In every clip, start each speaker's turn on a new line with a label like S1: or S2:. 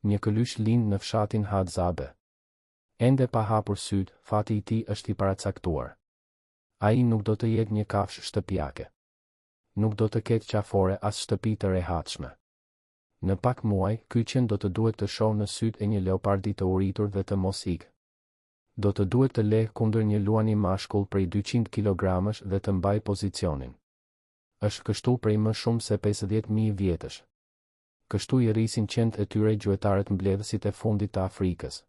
S1: Një këlysh lind në fshatin Hadzabe. Ende pa hapur syt, fati i tij është i paracaktuar. Ai nuk do të jetë një kafshë shtëpiake. Nuk do të ketë qafore as shtëpi të rehatshme. Në pak muaj, ky qen do të duhet të shohë në syt e një leopardi të uritur dhe të mos ikë. Do të duhet të lehë kundër një luani mashkull prej 200 kg dhe të mbaj pozicionin. Është kështu prej më shumë se 50.000 vjetësh. Kështu i rrisin qentë e tyre gjuetarët mbledhësit e fundit të Afrikës.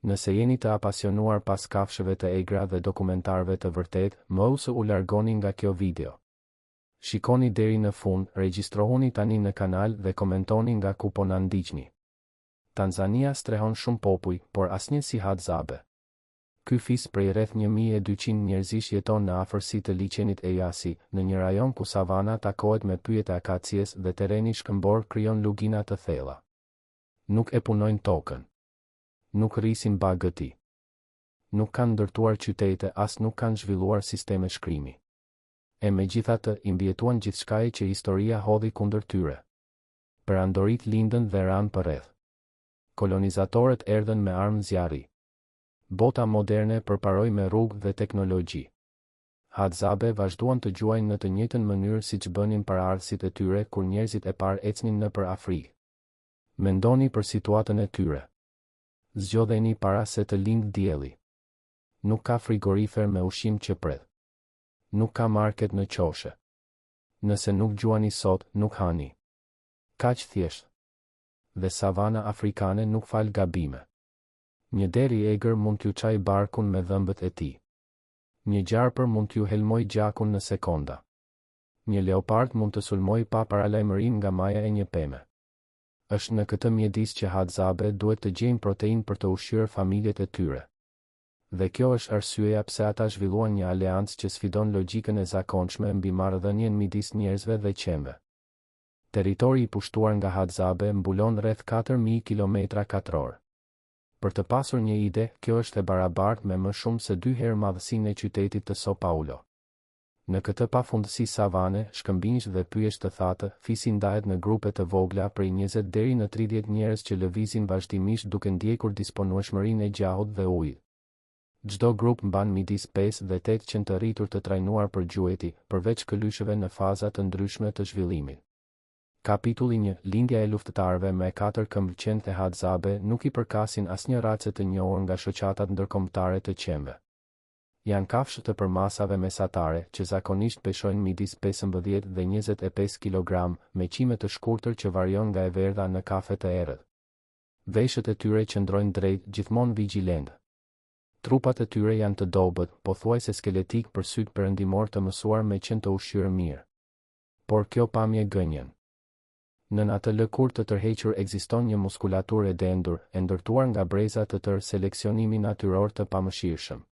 S1: Nëse jeni të apasionuar pas kafshëve të egra dhe dokumentarëve të vërtet, mos u largoni nga kjo video. Shikoni deri në fund, regjistrohuni tani në kanal dhe komentoni nga ku po na ndiqni. Tanzania strehon shumë popull, por asnjë si Hadzabe. Ky fis prej rreth 1200 njerëzish jeton në afërsi të liçenit Eyasi, në një rajon ku savana takohet me pyjet e akacies dhe terreni shkëmbor krijon lugina të thella. Nuk e punojnë tokën. Nuk rrisin bagëti. Nuk kanë ndërtuar qytete as nuk kanë zhvilluar sisteme shkrimi. E megjithatë, i mbjetuan gjithçkaje që historia hodhi kundër tyre. Perandorit lindën dhe ranë përreth. Kolonizatorët erdhën me armë zjarri. Bota moderne përparoi me rrugë dhe teknologji. Hadzabe vazhduan të gjuajnë në të njëjtën mënyrë siç bënin paraardhësit e tyre kur njerëzit e parë ecnin nëpër Afrikë. Mendoni për situatën e tyre. Zgjodheni para se të lindë dielli. Nuk ka frigorifer me ushqim që pret. Nuk ka market në qoshe. Nëse nuk gjuani sot, nuk hani. Kaq thjesht. Dhe savana afrikane nuk fal gabime. Një deri egër mund t'ju çaj barkun me dhëmbët e tij. Një gjarpër mund t'ju helmoj gjakun në sekonda. Një leopard mund të sulmoj pa paralajmërim nga maja e një peme. Është në këtë mjedis që Hadzabe duhet të gjejnë protein për të ushqyer familjet e tyre. Dhe kjo është arsyeja pse ata zhvilluan një aleancë që sfidon logjikën e zakonshme mbi marrëdhënien midis njerëzve dhe qenve. Territori i pushtuar nga Hadzabe mbulon rreth 4000 km2. Për të pasur një ide, kjo është e barabartë me më shumë se 2 herë madhësinë e qytetit të Sao Paulo. Në këtë pafundësi savane, shkëmbinjsh dhe pyjesh të thatë, fisi ndahet në grupe të vogla prej 20 deri në 30 njerëz që lëvizin vazhdimisht duke ndjekur disponueshmërinë e gjahut dhe ujit. Çdo grup mban midis 5 dhe 8 qenë të rritur të trajnuar për gjueti, përveç këlyshëve në faza të ndryshme të zhvillimit. Kapitulli 1. Lindja e luftëtarëve me 4 këmbë. Qentë e Hadzabe nuk i përkasin asnjë race të njohur nga shoqatat ndërkombëtare të qenve. Janë kafshë të përmasave mesatare që zakonisht peshojnë midis 15 dhe 25 kg, me qime të shkurtër që varion nga e verdha në kafe të errët. Veshët e tyre qëndrojnë drejt, gjithmonë vigjilent. Trupat e tyre janë të dobët, pothuajse skeletik për syt perëndimor të mësuar me qenë të ushqyer mirë. Por kjo pamje gënjen. Nën atë lëkurë të tërhequr ekziston një muskulaturë e dendur, e ndërtuar nga breza të tërë seleksionimi natyror të pamëshirshëm.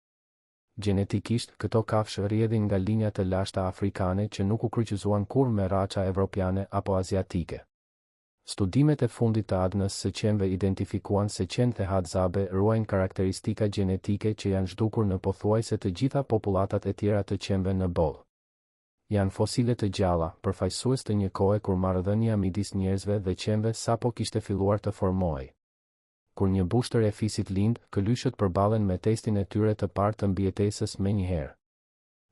S1: Gjenetikisht, këto kafshë rrjedhin nga linja të lashta afrikane që nuk u kryqëzuan kurrë me raca evropiane apo aziatike. Studimet e fundit të ADN-s së qenve identifikuan se qentë e Hadzabe ruajnë karakteristika gjenetike që janë zhdukur në pothuajse të gjitha populatat e tjera të qenve në botë. Janë fosile të gjalla, përfaqësues të një kohe kur marrëdhënia midis njerëzve dhe qenve sapo kishte filluar të formohej. Kur një bushtër e fisit lind, këlyshët përballen me testin e tyre të parë të mbijetesës menjëherë.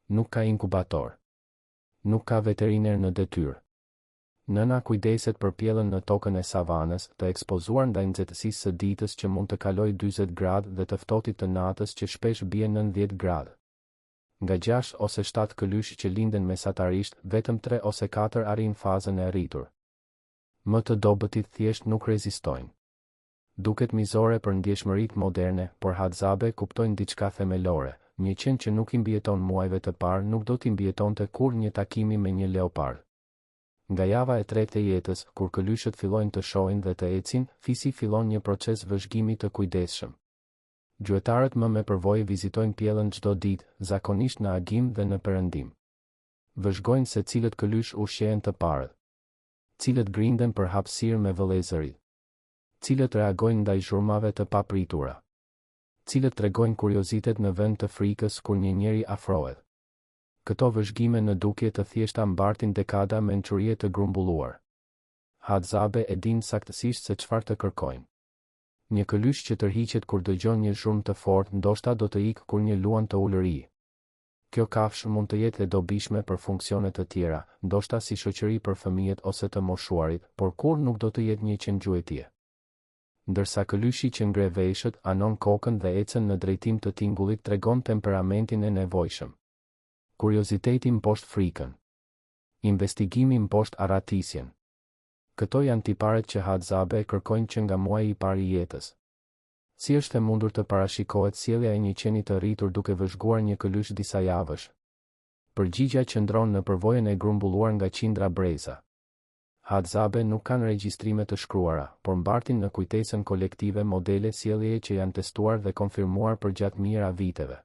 S1: Nuk ka inkubator. Nuk ka veteriner në detyrë. Nëna kujdeset për pjellën në tokën e savanës, të ekspozuar ndaj nxehtësisë së ditës që mund të kalojë 40 gradë dhe të ftohtit të natës që shpesh bie 90 gradë. Nga 6 ose 7 këlysh që linden mesatarisht, vetëm 3 ose 4 arrin fazën e rritur. Më të dobëtit thjesht nuk rezistojnë. Duket mizore për ndjeshmëritë moderne, por Hadzabe kuptojnë diçka themelore. Një qen që nuk i mbjeton muajve të parë nuk do t'i mbjetonte kurrë një takimi me një leopard. Nga java e tretë e jetës, kur këlyshët fillojnë të shohin dhe të ecin, fisi fillon një proces vëzhgimi të kujdesshëm. Gjuetarët më me përvojë vizitojnë pjellën çdo ditë, zakonisht në agim dhe në perëndim. Vëzhgojnë se cilët këlysh ushqehen të parët, cilët grinden për hapësirë me vëllezëri, cilët reagojnë ndaj zhurmave të papritura, cilët tregojnë kuriozitet në vend të frikës kur një njeri afrohet. Këto vëzhgime në dukje të thjeshta mbartin dekada mençurie të grumbulluar. Hadzabe e din saktësisht se çfarë të kërkojnë. Një këlysh që tërhiqet kur dëgjon një zhurmë të fortë ndoshta do të ikë kur një luan të ulëri. Kjo kafshë mund të jetë e dobishme për funksione të tjera, ndoshta si shoqëri për fëmijët ose të moshuarit, por kur nuk do të jetë një qengjuetje. Ndërsa këlyshi që ngre veshët, anon kokën dhe ecën në drejtim të tingullit tregon temperamentin e nevojshëm. Kurioziteti mposhtë frikën. Investigimi mposhtë arratisjen. Këto janë tiparet që Hadzabe kërkojnë që nga muaji I parë I jetës. Si është e mundur të parashikohet sjellja e një qeni të rritur duke vëzhguar një këlysh disa javësh? Përgjigjja qëndron në përvojën e grumbulluar nga qindra breza. Hadzabe nuk kanë regjistrime të shkruara, por mbartin në kujtesën kolektive modele sjelljeje që janë testuar dhe konfirmuar për gjatë mijëra viteve.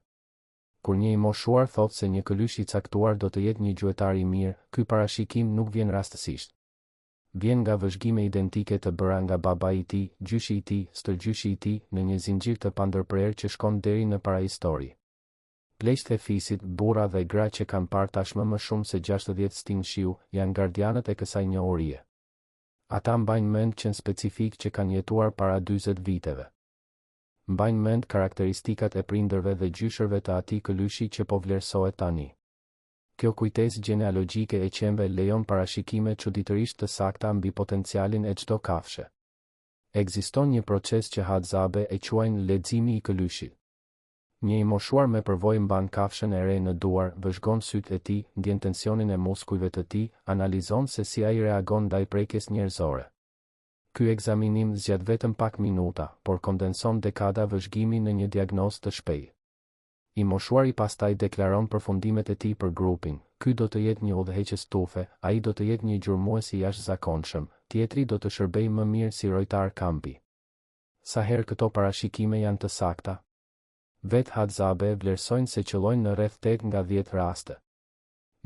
S1: Kur një I moshuar thotë se një këlysh I caktuar do të jetë një gjuetar I mirë, ky parashikim nuk vjen rastësisht. Vjen nga vëzhgime identike të bëra nga baba I tij, gjyshi I tij, stërgjyshi I tij, në një zinxhir të pandërprerë që shkon deri në parahistori. Pleqtë e fisit, burra dhe gra që kanë parë tashmë më shumë se 60 sting shiu, janë gardianët e kësaj njohurie. Ata mbajnë mend qenë specifik që kanë jetuar para 40 viteve. Mbajnë mend karakteristikat e prindërve dhe gjyshërve të atij këlyshi që po vlerësohet tani. Kjo kujtesë gjenealogjike e qenve lejon parashikime çuditërisht të sakta mbi potencialin e çdo kafshë. Ekziston një proces që Hadzabe e quajnë leximi I këlyshit. Një I moshuar me përvojë mban kafshën e re në duar, vëzhgon sytë e tij, ndjen tensionin e muskujve të tij, analizon se si ai reagon ndaj prekjes njerëzore. Ky ekzaminim zgjat vetëm pak minuta, por kondenson dekada vëzhgimi në një diagnozë të shpejtë. I moshuari pastaj deklaron përfundimet e tij për grupin. Ky do të jetë një udhëheqës tufe, ai do të jetë një gjurmues I jashtëzakonshëm, tjetri do të shërbejë më mirë si rojtar kampi. Sa herë këto parashikime janë të sakta? Vet Hadzabe vlerësojnë se qëllojnë në rreth 8 nga 10 raste.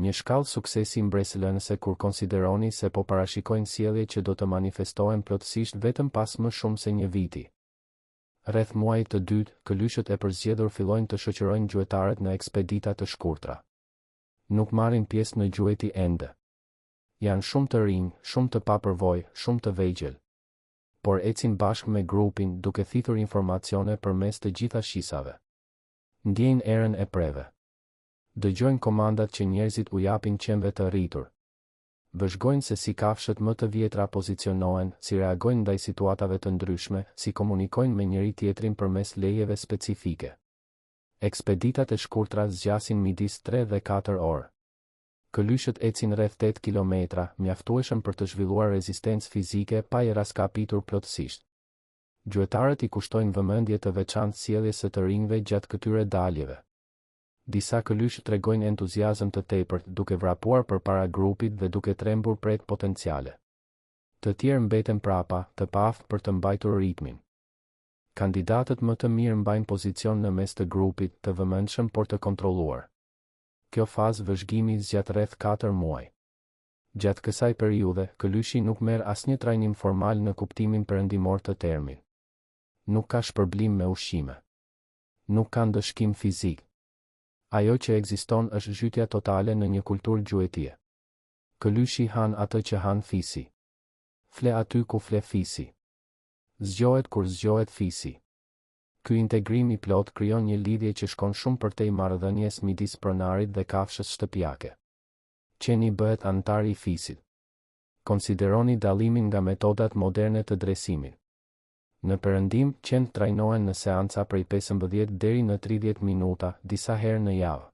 S1: Një shkallë suksesi mbreslënëse kur konsideroni se po parashikojnë sjellje që do të manifestohen plotësisht vetëm pas më shumë se një viti. Rreth muajit të dytë, këlyshët e përzgjedhur fillojnë të shoqërojnë gjuetarët në ekspedita të shkurtra. Nuk marrin pjesë në gjueti ende. Janë shumë të rinj, shumë të papërvojë, shumë të vegjël. Por ecin bashkë me grupin duke thithur informacione përmes të gjitha shisave. Ndjejnë erën e preve. Dëgjojnë komandat që njerëzit u japin qenve të rritur. Vëzhgojnë se si kafshët më të vjetra pozicionohen, si reagojnë ndaj situatave të ndryshme, si komunikojnë me njëri tjetrin përmes lejeve specifike. Ekspeditat e shkurtra zgjasin midis 3 dhe 4 orë. Këlyshët ecin rreth 8 kilometra, mjaftueshëm për të zhvilluar rezistencë fizike pa I raskapitur plotësisht. Gjuetarët I kushtojnë vëmendje të veçantë sjelljes së të rinjve gjatë këtyre daljeve. Disa këlysh tregojnë entuziazëm të tepërt, duke vrapuar përpara grupit dhe duke trembur pret potenciale. Të tjerë mbeten prapa, të paaft për të mbajtur ritmin. Kandidatët më të mirë mbajnë pozicion në mes të grupit, të vëmendshëm por të kontrolluar. Kjo fazë vëzhgimi zgjat rreth 4 muaj. Gjatë kësaj periudhe, këlyshi nuk merr asnjë trajnim formal në kuptimin perëndimor të termit. Nuk ka shpërblim me ushqime. Nuk ka ndëshkim fizik. Ajo që ekziston është zhytja totale në një kulturë gjuetie. Këlyshi han atë që han fisi. Fle aty ku fle fisi. Zgjohet kur zgjohet fisi. Ky integrim I plot krijon një lidhje që shkon shumë përtej marrëdhënies midis pronarit dhe kafshës shtëpiake. Qeni bëhet antar I fisit. Konsideroni dallimin nga metodat moderne të dresimit. Në perëndim, qenë trajnohen në seanca prej 15 deri në 30 minuta, disa herë në javë.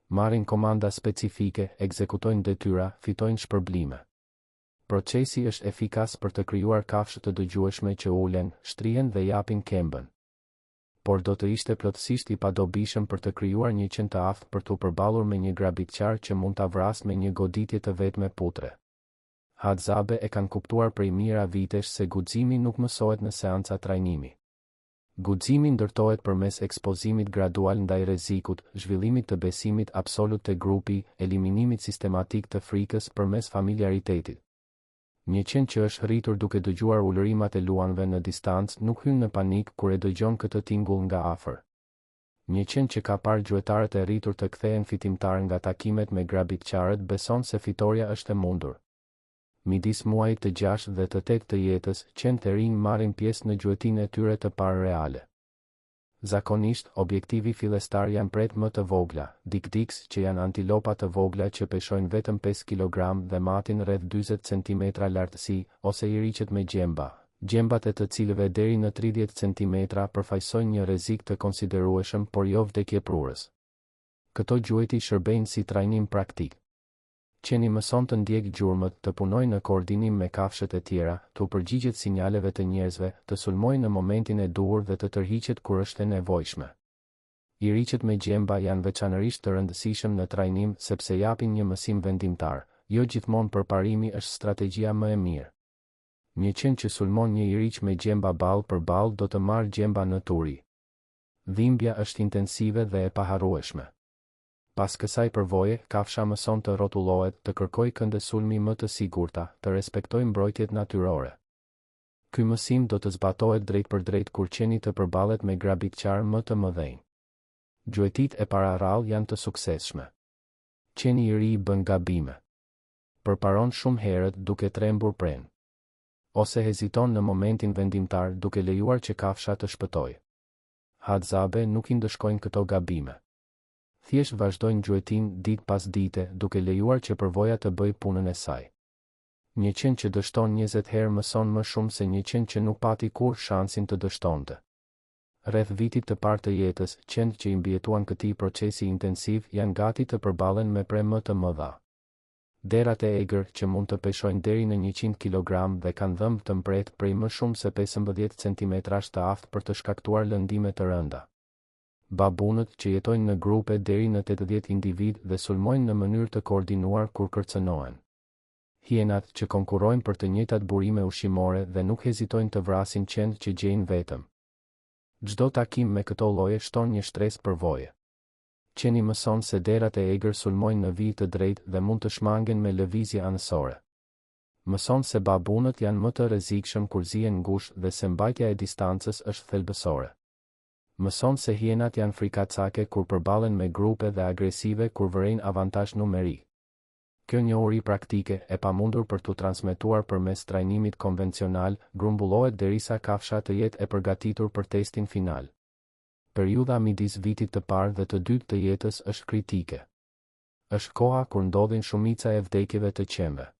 S1: Marrin komanda specifike, ekzekutojnë detyra, fitojnë shpërblime. Procesi është efikas për të krijuar kafshë të dëgjueshme që ulen, shtrihen dhe japin këmbën. Por do të ishte plotësisht I padobishëm për të krijuar një qen të aftë për t'u përballur me një grabitqar që mund ta vrasë me një goditje të vetme putre. Hadzabe e kanë kuptuar prej mijëra vitesh se guximi nuk mësohet në seanca trajnimi. Guximi ndërtohet përmes ekspozimit gradual ndaj rrezikut, zhvillimit të besimit absolut te grupi, eliminimit sistematik të frikës përmes familjaritetit. Një qen që është rritur duke dëgjuar ulërimat e luanve në distancë nuk hyn në panik kur e dëgjon këtë tingull nga afër. Një qen që ka parë gjuetarët e rritur të kthehen fitimtar nga takimet me grabitqarët beson se fitoria është e mundur. Midis muajit të 6 dhe të 8 të jetës, qentë e rinj marrin pjesë në gjuetinë e tyre të parë reale. Zakonisht, objektivi fillestar janë pret më të vogla, dikdiks që janë antilopa të vogla që peshojnë vetëm 5 kg dhe matin rreth 40 cm lartësi, ose i riqet me gjemba. Gjembat e të cilëve deri në 30 cm përfaqësojnë një rrezik të konsiderueshëm, por jo vdekje prurës. Këto gjueti shërbejnë si trajnim praktik. Qeni mëson të ndjek gjurmët, të punojë në koordinim me kafshët e tjera, të përgjigjet sinjaleve të njerëzve, të sulmojë në momentin e duhur dhe të tërhiqet kur është e nevojshme. I riqet me gjemba janë veçanërisht të rëndësishëm në trajnim sepse japin një mësim vendimtar, jo gjithmonë përparimi është strategjia më e mirë. Një qen që sulmon një i riq me gjemba ballë për ballë do të marrë gjemba në turi. Dhimbja është intensive dhe e paharrueshme. Pas kësaj përvoje, kafsha mëson të rrotullohet, të kërkojë kënde sulmi më të sigurta, të respektojë mbrojtjet natyrore. Ky mësim do të zbatohet drejt për drejt kur qeni të përballet me grabitqar më të mëdhenj. Gjuetit e pararrallë janë të suksesshme. Qeni i ri bën gabime. Përparon shumë herët duke trembur pren. Ose heziton në momentin vendimtar duke lejuar që kafsha të shpëtojë. Hadzabe nuk i ndëshkojnë këto gabime. Thjesht vazhdojnë gjuetin ditë pas dite duke lejuar që përvoja të bëjë punën e saj. Një qen që dështon 20 herë mëson më shumë se një qen që nuk pati kur shansin të dështonte. Rreth vitit të parë të jetës, qentë që i mbijetuan këtij procesi intensiv janë gati të përballen me pre më të mëdha. Derat e egër që mund të peshojnë deri në 100 kg dhe kanë dhëmb të mbret prej më shumë se 15 cm të aftë për të shkaktuar lëndime të rënda. Babunët që jetojnë në grupe deri në 80 individ dhe sulmojnë në mënyrë të koordinuar kur kërcënohen. Hienat që konkurrojnë për të njëjtat burime ushqimore dhe nuk hezitojnë të vrasin qentë që gjejnë vetëm. Çdo takim me këto lloje shton një shtresë përvoje. Qeni mëson se derat e egër sulmojnë në vijë të drejtë dhe mund të shmangen me lëvizje anësore. Mëson se babunët janë më të rrezikshëm kur zihen ngushtë dhe se mbajtja e distancës është thelbësore. Mëson se hienat janë frikacake kur përballen me grupe dhe agresive kur vërejnë avantazh numerik. Kjo njohuri praktike e pamundur për t'u transmetuar përmes trajnimit konvencional grumbullohet derisa kafsha të jetë e përgatitur për testin final. Periudha midis vitit të parë dhe të dytë të jetës është kritike. Është koha kur ndodhin shumica e vdekjeve të qenve.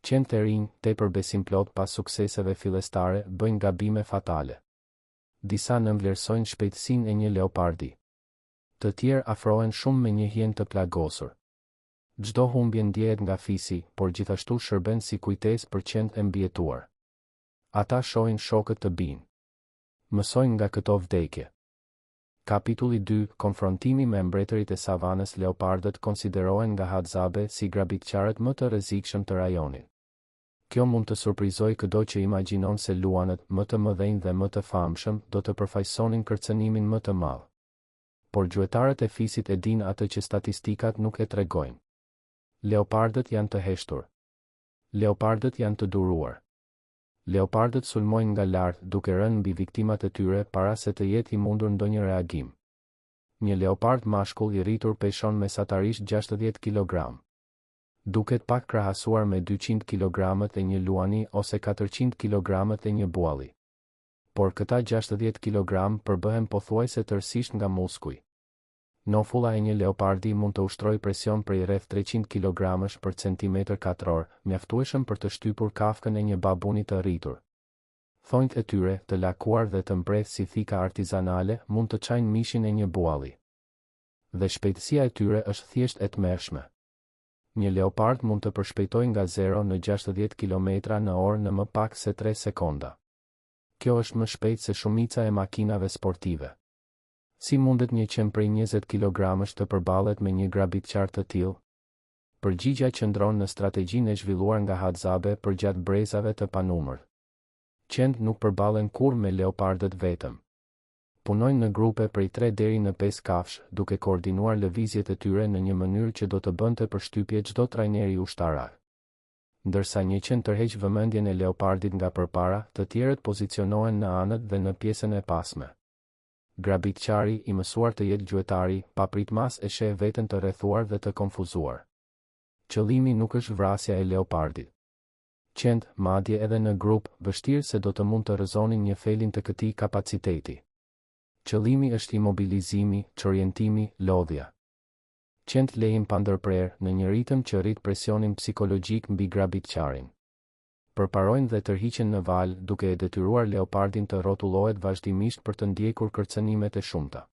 S1: Qentë e rinj, tepër besimplot pas sukseseve fillestare, bëjnë gabime fatale. Disa nënvlerësojnë shpejtësinë e një leopardi. Të tjerë afrohen shumë me një hien të plagosur. Çdo humbje ndjehet nga fisi, por gjithashtu shërben si kujtesë për qentë e mbijetuar. Ata shohin shokët të binë. Mësojnë nga këto vdekje. Kapitulli 2, konfrontimi me mbretërit e savanës. Leopardët konsiderohen nga Hadzabe si grabitqarët më të rrezikshëm të rajonit. Kjo mund të surprizojë çdo që imagjinon se luanët më të mëdhenj dhe më të famshëm do të përfaqësonin kërcënimin më të madh. Por gjuetarët e fisit e dinë atë që statistikat nuk e tregojnë. Leopardët janë të heshtur. Leopardët janë të duruar. Leopardët sulmojnë nga lart duke rënë mbi viktimat e tyre para se të jetë i mundur ndonjë reagim. Një leopard mashkull i rritur peshon mesatarisht 60 kg. Duket pak krahasuar me 200 kg e një luani ose 400 kg e një bualli. Por këta 60 kg përbëhen pothuajse tërësisht nga muskuj. Nofulla e një leopardi mund të ushtrojë presion prej rreth 300 kg për centimetër katror, mjaftueshëm për të shtypur kafkën e një babuni të rritur. Thonjtë e tyre, të lakuar dhe të mprehtë si thika artizanale, mund të çajnë mishin e një bualli. Dhe shpejtësia e tyre është thjesht e tmerrshme. Një leopard mund të përshpejtojë nga 0 në 60 km/h në më pak se 3 sekonda. Kjo është më shpejt se shumica e makinave sportive. Si mundet një qen prej 20 kg të përballet me një grabitqar të tillë? Përgjigjja qëndron në strategjinë e zhvilluar nga Hadzabe përgjatë brezave të panumër. Qentë nuk përballen kurrë me leopardët vetëm. Punojnë në grupe prej 3 deri në 5 kafshë, duke koordinuar lëvizjet e tyre në një mënyrë që do të bënte përshtypje çdo trajneri ushtarak. Ndërsa një qen tërheq vëmendjen e leopardit nga përpara, të tjerët pozicionohen në anët dhe në pjesën e pasme. Grabitqari, i mësuar të jetë gjuetari, papritmas e sheh veten të rrethuar dhe të konfuzuar. Qëllimi nuk është vrasja e leopardit. Qend, madje edhe në grup, vështirë se do të mund të rrëzonin një felin të këtij kapaciteti. Qëllimi është imobilizimi, çorientimi, lodhja. Qend lejnë pa ndërprerë në një ritëm që rrit presionin psikologjik mbi grabitçarin. Përparojnë dhe tërhiqen në val, duke e detyruar leopardin të rrotullohet vazhdimisht për të ndjekur kërcënimet e shumta.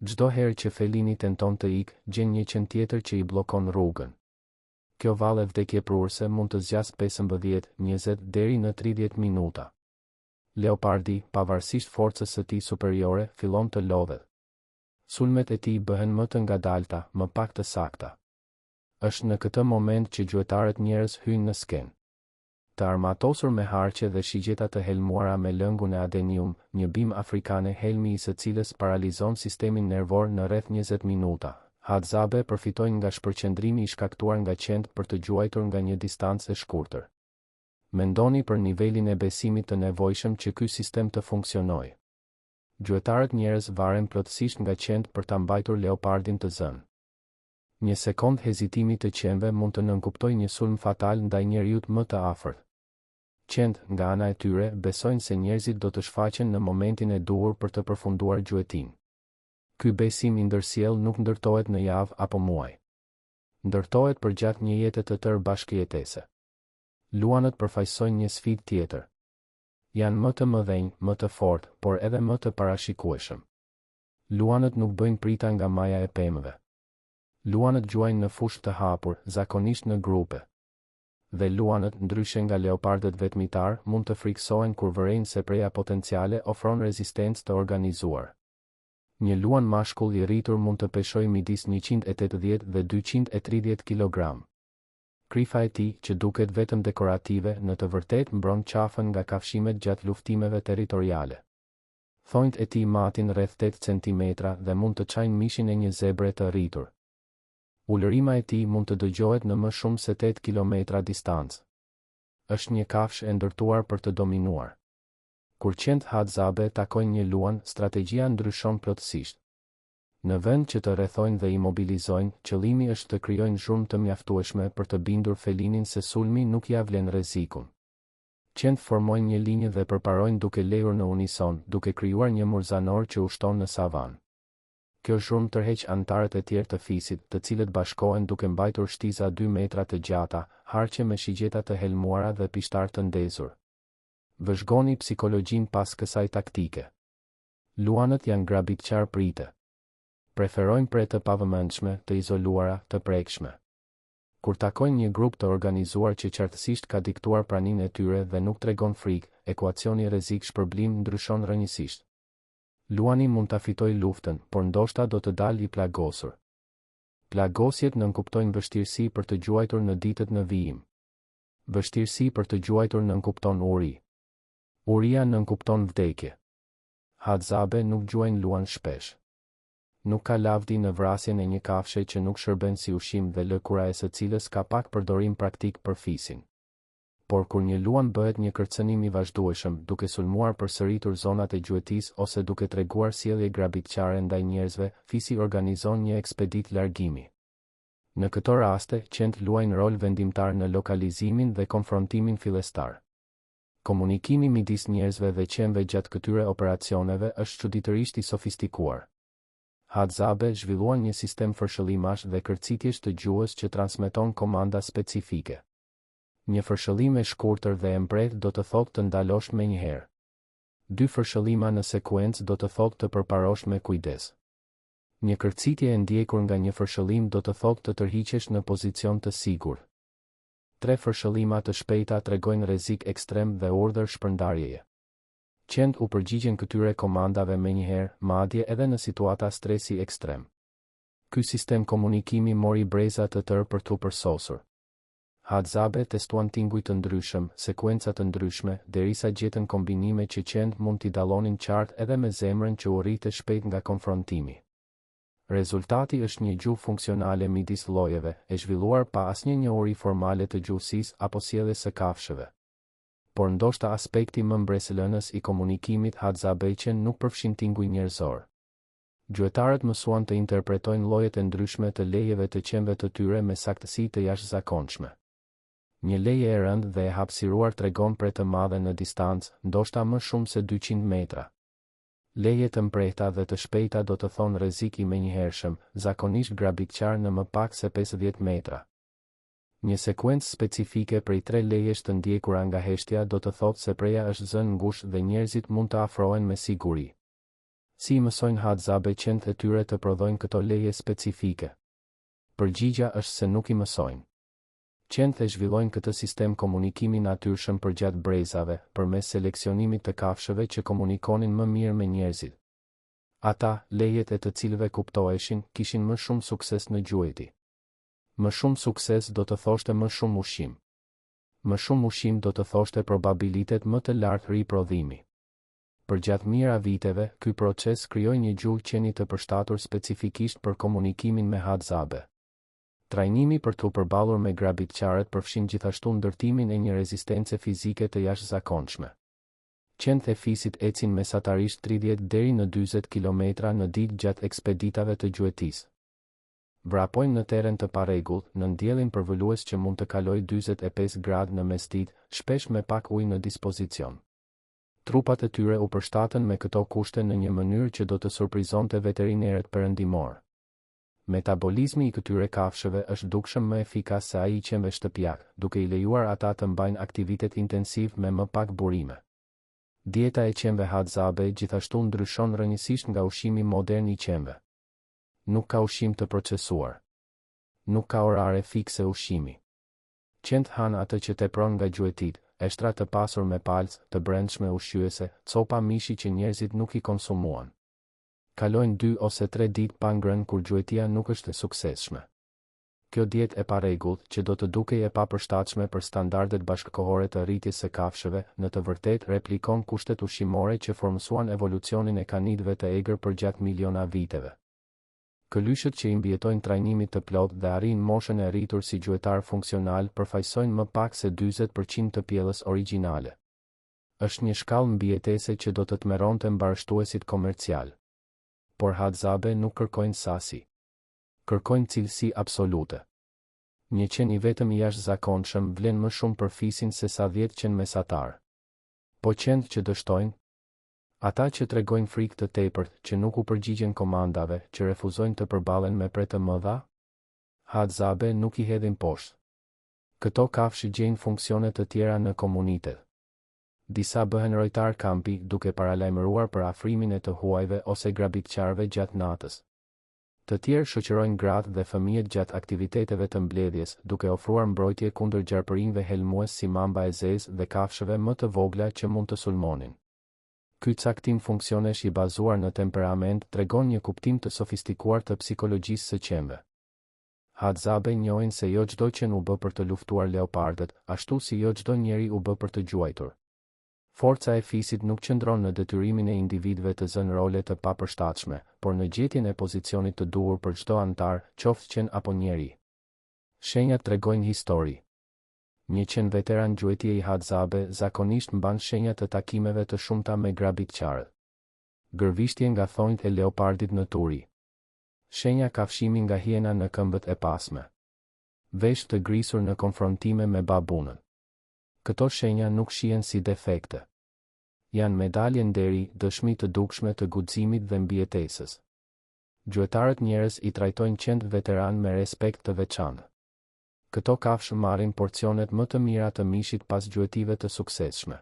S1: Çdo herë që felini tenton të ikë, gjen një qend tjetër që i bllokon rrugën. Kjo vallë vdekjeprurëse mund të zgjasë 15, 20 deri në 30 minuta. Leopardi, pavarësisht forcës së tij superiore, fillon të lodhet. Sulmet e tij bëhen më të ngadalta, më pak të sakta. Është në këtë moment që gjuetarët njerëz hyjnë në skenë. Të armatosur me harqe dhe shigjeta të helmuara me lëngun e adenium, një bimë afrikane helmi i së cilës paralizon sistemin nervor në rreth 20 minuta. Hadzabe përfitojnë nga shpërqendrimi i shkaktuar nga qend për të gjuajtur nga një distancë e shkurtër. Mendoni për nivelin e besimit të nevojshëm që ky sistem të funksionojë. Gjuetarët njerëz varen plotësisht nga qend për ta mbajtur leopardin të zënë. Një sekond hezitimi të qenve mund të nënkuptojë një sulm fatal ndaj njeriut më të afërt. Qend, nga ana e tyre, besojnë se njerëzit do të shfaqen në momentin e duhur për të përfunduar gjuetin. Ky besim i ndërsjell nuk ndërtohet në javë apo muaj. Ndërtohet përgjatë një jete të tërë bashkëjetese. Luanët përfaqësojnë një sfidë tjetër. Janë më të mëdhenj, më të fortë, por edhe më të parashikueshëm. Luanët nuk bëjnë prita nga maja e pemëve. Luanët gjuajnë në fushë të hapur, zakonisht në grupe. Dhe luanët, ndryshe nga leopardët vetmitar, mund të friksohen kur vërejnë se preja potenciale ofron rezistencë të organizuar. Një luan mashkull i rritur mund të peshojë midis 180 dhe 230 kg. Krifa e tij, që duket vetëm dekorative, në të vërtetë mbron qafën nga kafshimet gjatë luftimeve territoriale. Thonjt e tij matin rreth 8 cm dhe mund të çajnë mishin e një zebre të rritur. Ulërima e tij mund të dëgjohet në më shumë se 8 km distancë. Është një kafshë e ndërtuar për të dominuar. Kur qend hadzabe takojnë një luan, strategjia ndryshon plotësisht. Në vend që të rrethojnë dhe imobilizojnë, qëllimi është të krijojnë zhurmë të mjaftueshme për të bindur felinin se sulmi nuk ia vlen rrezikun. Qend formojnë një linjë dhe përparojnë duke lejur në unison, duke krijuar një murzanor që ushton në savanë. Kjo zhurmë tërheq antarët e tjerë të fisit, të cilët bashkohen duke mbajtur shtiza 2 metra të gjata, harqe me shigjeta të helmuara dhe pishtar të ndezur. Vëzhgoni psikologjin pas kësaj taktike. Luanët janë grabitçar prite. Preferojnë pre të pavëmendshme, të izoluara, të prekshme. Kur takojnë një grup të organizuar që qartësisht ka diktuar praninë e tyre dhe nuk tregon frikë, ekuacioni rrezik-shpërblim ndryshon rrënjësisht. Luani mund ta fitojë luftën, por ndoshta do të dalë i plagosur. Plagosjet nënkuptojnë vështirësi për të gjuajtur në ditët në vijim. Vështirësi për të gjuajtur nënkupton uri. Uria nënkupton vdekje. Hadzabe nuk gjuajnë luan shpesh. Nuk ka lavdi në vrasjen e një kafshe që nuk shërben si ushqim dhe lëkura e së cilës ka pak përdorim praktik për fisin. Por kur një luan bëhet një kërcënim i vazhdueshëm, duke sulmuar përsëritur zonat e gjuetis ose duke treguar sjellje grabitçare ndaj njerëzve, fisi organizon një ekspedit largimi. Në këto raste, qend luajnë rol vendimtar në lokalizimin dhe konfrontimin fillestar. Komunikimi midis njerëzve dhe qenve gjatë këtyre operacioneve është çuditërisht i sofistikuar. Hadzabe zhvilluan një sistem fërshëllimash dhe kërcitjesh të gjuhës që transmeton komanda specifike. Një fërshëllim e shkurtër dhe e mbret do të thotë të ndalosh menjëherë. 2 fërshëllima në sekuencë do të thotë të përparosh me kujdes. Një kërcitje e ndjekur nga një fërshëllim do të thotë të tërhiqesh në pozicion të sigurt. 3 fërshëllima të shpejta tregojnë rrezik ekstrem dhe urdhër shpërndarjeje. Qend u përgjigjen këtyre komandave menjëherë, madje edhe në situata stresi ekstrem. Ky sistem komunikimi mori breza të tërë për t'u përsosur. Hadzabe testuan tinguj të ndryshëm, sekuenca të ndryshme, derisa gjetën kombinime që qend mund t'i dallonin qartë edhe me zemrën që u rritë shpejt nga konfrontimi. Rezultati është një gjuhë funksionale midis llojeve, e zhvilluar pa asnjë njohuri formale të gjuhësisë apo sjelljes së kafshëve. Por ndoshta aspekti më mbresëlënës i komunikimit hadzabeqen nuk përfshin tinguj njerëzor. Gjuetarët mësuan të interpretojnë llojet e ndryshme të lejeve të qenve të tyre me saktësi të jashtëzakonshme. Një leje e rëndë dhe e hapësiruar tregon prej të madhe në distancë, ndoshta më shumë se 200 metra. Leje të mprehta dhe të shpejta do të thonë rrezik i menjëhershëm, zakonisht grabitqar në më pak se 50 metra. Një sekuencë specifike prej 3 lejesh të ndjekura nga heshtja do të thotë se preja është zënë ngushtë dhe njerëzit mund të afrohen me siguri. Si mësojnë Hadzabe qendrat e tyre të prodhojnë këto leje specifike? Përgjigja është se nuk i mësojnë. Qendrat e zhvillojnë këtë sistem komunikimi natyrshëm përgjatë brezave, përmes seleksionimit të kafshëve që komunikonin më mirë me njerëzit. Ata, lejet e të cilëve kuptoheshin, kishin më shumë sukses në gjueti. Më shumë sukses do të thoshte më shumë ushqim. Më shumë ushqim do të thoshte probabilitet më të lartë riprodhimi. Përgjatë mijëra viteve, ky proces krijoi një gjuhë qeni të përshtatur specifikisht për komunikimin me Hadzabe. Trajnimi për të përballur me grabitqarët përfshin gjithashtu ndërtimin e një rezistence fizike të jashtëzakonshme. Qendrat e fisit ecin mesatarisht 30 deri në 40 kilometra në ditë gjatë ekspeditave të gjuetisë. Vrapojnë në teren të parregullt, në ndjellin përvëlues që mund të kalojë 45 gradë në mesditë, shpesh me pak ujë në dispozicion. Trupat e tyre u përshtaten me këto kushte në një mënyrë që do të surprizonte veterinerët perëndimor. Metabolizmi i këtyre kafshëve është dukshëm më efikas se ai i qenve shtëpiak, duke i lejuar ata të mbajnë aktivitet intensiv me më pak burime. Dieta e qenve Hadzabe gjithashtu ndryshon rrënjësisht nga ushqimi modern i qenve. Nuk ka ushqim të procesuar. Nuk ka orare fikse ushqimi. Qendrat hanë atë që tepron nga gjuetit, eshtra të pasur me palc, të brendshme ushqyese, copa mishi që njerëzit nuk i konsumuan. Kalojnë 2 ose 3 ditë pa ngrënë kur gjuetia nuk është e suksesshme. Kjo dietë e parregullt, që do të dukej e papërshtatshme për standardet bashkëkohore të rritjes së kafshëve, në të vërtetë replikon kushtet ushqimore që formsuan evolucionin e kanidëve të egër përgjatë miliona viteve. Këlyshët që i mbijetojnë trajnimit të plot dhe arrin moshën e rritur si gjuetar funksional përfaqësojnë më pak se 40% të pjellës origjinale. Është një shkallë mbijetese që do të tmerronte mbarështuesit komercial. Por Hadzabe nuk kërkojnë sasi. Kërkojnë cilësi absolute. Një qen i vetëm i jashtëzakonshëm vlen më shumë për fisin se sa 10 qenë mesatar. Po qenë që dështojnë? Ata që tregojnë frikë të tepërt, që nuk u përgjigjen komandave, që refuzojnë të përballen me pre të mëdha? Hadzabe nuk i hedhin poshtë. Këto kafshë gjejnë funksione të tjera në komunitet. Disa bëhen rojtar kampi, duke paralajmëruar për afrimin e të huajve ose grabitqarëve gjatë natës. Të tjerë shoqërojnë gratë dhe fëmijët gjatë aktiviteteve të mbledhjes, duke ofruar mbrojtje kundër gjarpërinjve helmues si mamba e zezë dhe kafshëve më të vogla që mund të sulmonin. Ky caktim funksionesh i bazuar në temperament tregon një kuptim të sofistikuar të psikologjisë së qenve. Hadzabe njohin se jo çdo qen u bë për të luftuar leopardët, ashtu si jo çdo njeri u bë për të gjuajtur. Forca e fisit nuk qëndron në detyrimin e individëve të zënë role të papërshtatshme, por në gjetjen e pozicionit të duhur për çdo antar, qoftë qen apo njeri. Shenjat tregojnë histori. Një qen veteran gjuetje i Hadzabe zakonisht mban shenjat të takimeve të shumta me grabitqarët. Gërvishtje nga thonjt e leopardit në turi. Shenja kafshimi nga hiena në këmbët e pasme. Vesh të grisur në konfrontime me babunën. Këto shenja nuk shihen si defekte. Janë medalje nderi, dëshmi të dukshme të guximit dhe mbijetesës. Gjuetarët njerëz i trajtojnë qentë veteran me respekt të veçantë. Këto kafshë marrin porcionet më të mira të mishit pas gjuetive të suksesshme.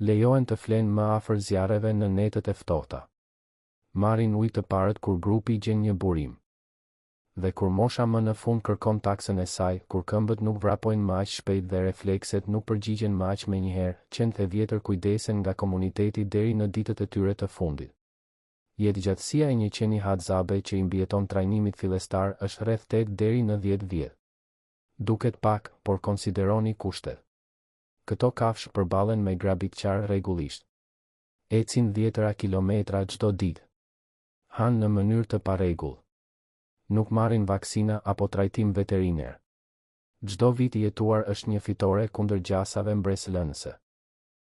S1: Lejohen të flenë më afër zjarreve në netët e ftohta. Marrin ujë të parët kur grupi gjen një burim. Dhe kur mosha më në fund kërkon taksën e saj, kur këmbët nuk vrapojnë më aq shpejt dhe reflekset nuk përgjigjen më aq menjëherë, qentë e vjetër kujdesen nga komuniteti deri në ditët e tyre të fundit. Jetëgjatësia e një qeni Hadzabe që i mbijeton trajnimit fillestar është rreth 8 deri në 10 vjet. Duket pak, por konsideroni kushtet. Këto kafshë përballen me grabitqar rregullisht. Ecin 10 kilometra çdo ditë. Han në mënyrë të parregullt. Nuk marrin vaksina apo trajtim veteriner. Çdo vit i jetuar është një fitore kundër gjasave mbreslënëse.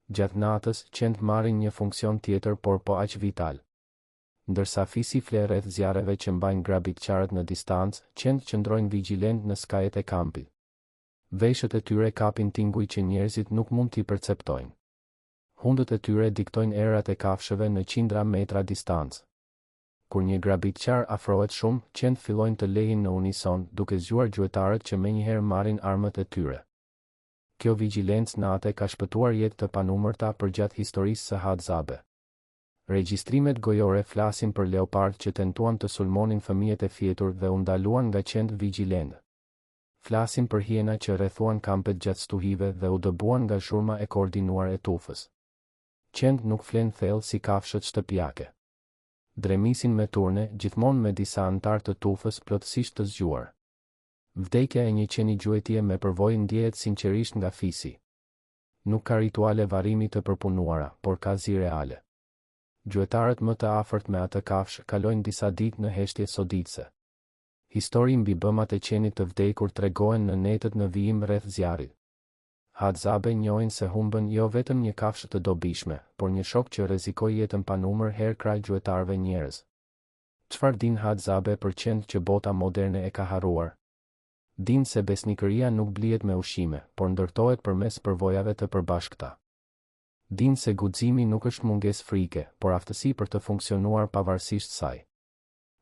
S1: Gjatë natës, qentë marrin një funksion tjetër por po aq vital. Ndërsa fisi fle rreth zjarreve që mbajnë grabitqarët në distancë, qentë qëndrojnë vigjilent në skajet e kampit. Veshët e tyre kapin tinguj që njerëzit nuk mund t'i perceptojnë. Hundët e tyre diktojnë erat e kafshëve në qindra metra distancë. Kur një grabitqar afrohet shumë, qentë fillojnë të lehin në unison, duke zgjuar gjuetarët që menjëherë marrin armët e tyre. Kjo vigjilencë nate ka shpëtuar jetë të panumërta përgjatë historisë së Hadzabe. Regjistrimet gojore flasin për leopard që tentuan të sulmonin fëmijët e fjetur dhe u ndaluan nga qentë vigjilent. Flasin për hiena që rrethuan kampet gjatë stuhive dhe u dëbuan nga zhurma e koordinuar e tufës. Qentë nuk flen thellë si kafshët shtëpiake. Dremisin me turne, gjithmonë me disa antar të tufës plotësisht të zgjuar. Vdekja e një qeni gjuetie me përvojë ndjehet sinqerisht nga fisi. Nuk ka rituale varrimi të përpunuara, por ka zi reale. Gjuetarët më të afërt me atë kafshë kalojnë disa ditë në heshtje soditse. Histori mbi bëmat e qenit të vdekur tregohen në netët në vijim rreth zjarrit. Hadzabe njohin se humbën jo vetëm një kafshë të dobishme, por një shok që rrezikoi jetën panumër herë kraj gjuetarëve njerëz. Çfarë din Hadzabe për qentë që bota moderne e ka harruar? Din se besnikëria nuk blihet me ushqime, por ndërtohet përmes përvojave të përbashkëta. Din se guximi nuk është mungesë frike, por aftësi për të funksionuar pavarësisht saj.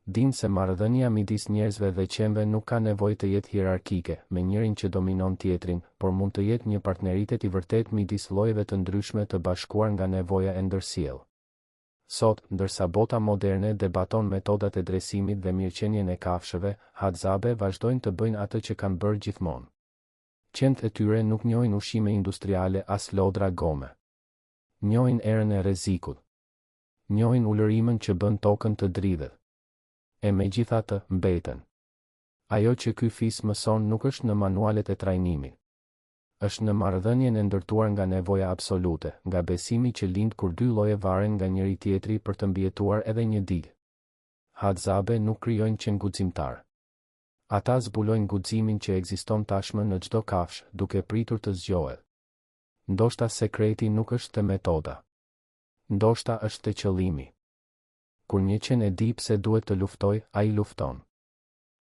S1: Din se marrëdhënia midis njerëzve dhe qenve nuk ka nevojë të jetë hierarkike, me njërin që dominon tjetrin, por mund të jetë një partneritet i vërtet midis llojeve të ndryshme të bashkuar nga nevoja e ndërsjellë. Sot, ndërsa bota moderne debaton metodat e dresimit dhe mirëqenien e kafshëve, Hadzabe vazhdojnë të bëjnë atë që kanë bërë gjithmonë. Qentë e tyre nuk njohin ushqime industriale as lodra gome. Njohin erën e rrezikut. Njohin ulërimën që bën tokën të dridhet. E megjithatë, mbeten. Ajo që ky fis mëson nuk është në manualet e trajnimit. Është në marrëdhënien e ndërtuar nga nevoja absolute, nga besimi që lind kur dy lloje varen nga njëri tjetri për të mbijetuar edhe një ditë. Hadzabe nuk krijojnë qenë guximtar. Ata zbulojnë guximin që ekziston tashmë në çdo kafshë, duke pritur të zgjohet. Ndoshta sekreti nuk është te metoda. Ndoshta është te qëllimi. Kur një qen e di pse duhet të luftoj, ai lufton.